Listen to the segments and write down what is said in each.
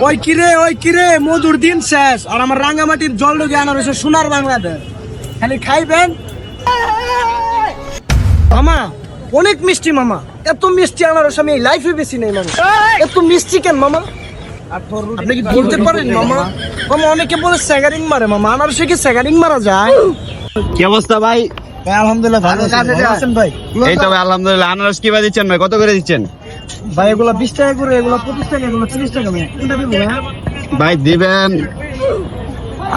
ওই কিরে মধুর দিন শেষ আর আমার রাঙ্গামাটির জল ঢুকে আনারসের সোনার বাংলাদেশ খালি খাইবেন মামা। অনেক মিষ্টি মামা, এত মিষ্টি আনারস আমি এই লাইফে বেশি নেই মামা। এত মিষ্টি কেন মামা? আপনি কি বলতে পারেন মামা? মামা অনেকে বলে স্যাগারিং মারে মামা, আনারসে কি স্যাগারিং মারা যায়? কি অবস্থা ভাই? আলহামদুলিল্লাহ ভালো আছেন ভাই? এই তো ভাই আলহামদুলিল্লাহ। আনারস কি ভাই দিচ্ছেন ভাই? কত করে দিচ্ছেন ভাই? এগুলো 20 টাকা করে, এগুলো 25 টাকা, এগুলো 30 টাকা ভাই। কোনটা দিব ভাই? ভাই দিবেন?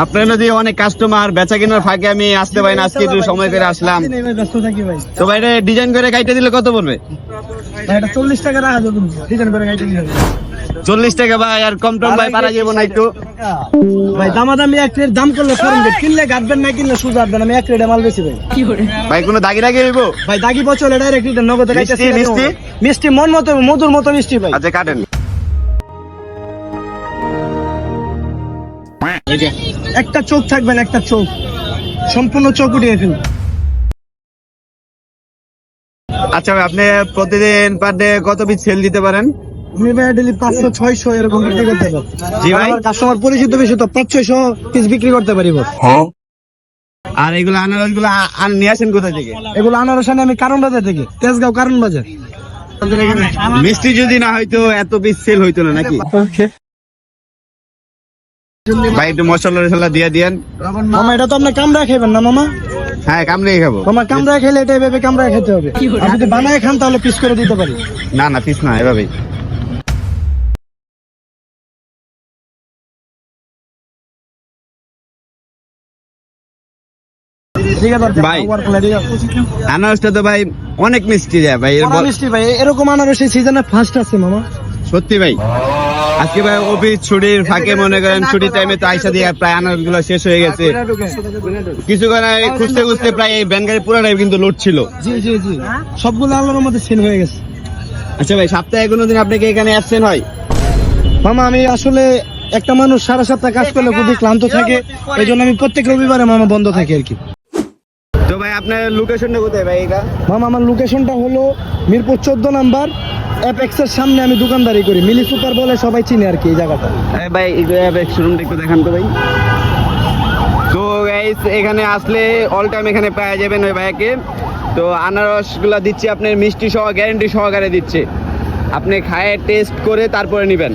আপনার যদি অনেক কাস্টমার, বেচা কেনার ফাঁকে আমি আসতে পারি না, আজকে একটু সময় করে আসলাম। ব্যস্ত থাকি ভাই। তো ভাই এটা ডিজাইন করে কাইটে দিলে কত পড়বে? ভাই এটা 40 টাকা রাখা যাবে, ডিজাইন করে গাইতে দিবেন। 40 টাকা ভাই, আর কম টম ভাই পারা যাবো না একটু? ভাই দামাদামি এক রেট দাম করলে করেন, কিনলে গাঁটবেন না কিনলে সুদ আসবেন। আমি এক রেটে মাল বেশি ভাই। ভাই কোনো দাগি হইব? ভাই দাগি বছরে ডাইরেক্ট রিটার্ন নগদে গাইতেছি। মিষ্টি মিষ্টি মন মতো, মধুর মতো মিষ্টি ভাই। আচ্ছা কাটেন। একটা চোখ থাকবেন, একটা চোখ সম্পূর্ণ চোখ উঠিয়ে ফেলুন। আচ্ছা ভাই আপনি প্রতিদিন পার ডে কত পিস সেল দিতে পারেন? আমি ভাই ডেলি 500-600 এরকম বিক্রি করতে পারি। জি ভাই। কাস্টমার পরিচিত বেশি তো 500-600 পিস বিক্রি করতে পারি। আর এগুলো আনারস গুলো নিয়ে আসেন কোথা থেকে? এগুলো আনারস আনি আমি কারণ বাজার থেকে, তেজগাঁও কারণ বাজার। মিষ্টি যদি না হয়তো এত পিস সেল হইতো না নাকি? ভাই একটু মশলা টশলা দিয়ে দিয়েন। মামা এটা তো আপনি কামড়া খাইবেন না মামা? হ্যাঁ কামড়ে খাবো মামা। কামড়া খেলে এটা এভাবে কামড়া খেতে হবে। আর যদি বানায় খান তাহলে পিস করে দিতে পারি। না না পিস না, এভাবেই। ঠিক আছে ভাই আনারসটা তো ভাই অনেক মিষ্টি যায় ভাই। মিষ্টি ভাই, এরকম আনারস এই সিজনে ফার্স্ট আছে মামা। সত্যি ভাই। আজকে ভাই অফিস ছুটির ফাঁকে মনে করেন ছুটির টাইমে তো আইসা দিয়ে প্রায় আনারস গুলো শেষ হয়ে গেছে। কিছুক্ষণ খুঁজতে খুঁজতে প্রায় এই ব্যান গাড়ি পুরাটাই কিন্তু লোড ছিল। জি জি জি, সবগুলো আল্লাহর মধ্যে সেল হয়ে গেছে। আচ্ছা ভাই সপ্তাহে কোনোদিন আপনি কি এখানে অ্যাবসেন্ট হয়? মামা আমি আসলে একটা মানুষ সারা সপ্তাহ কাজ করলে খুবই ক্লান্ত থাকে, এই জন্য আমি প্রত্যেক রবিবারে মামা বন্ধ থাকি আর কি। তো ভাই আপনার লোকেশনটা কোথায় ভাই? এটা মামা আমার লোকেশনটা হলো মিরপুর 14 নাম্বার অ্যাপেক্স এর সামনে আমি দোকানদারি করি। মিলি সুপার বলে সবাই চিনে আর কি এই জায়গাটা। ভাই অ্যাপেক্স শোরুমটা একটু দেখান তো ভাই। তো গাইস এখানে আসলে অল টাইম এখানে পাওয়া যাবেন ওই ভাইকে। তো আনারস গুলা দিচ্ছি আপনার মিষ্টি সহ, গ্যারান্টি সহকারে দিচ্ছে। আপনি খায়ে টেস্ট করে তারপরে নেবেন।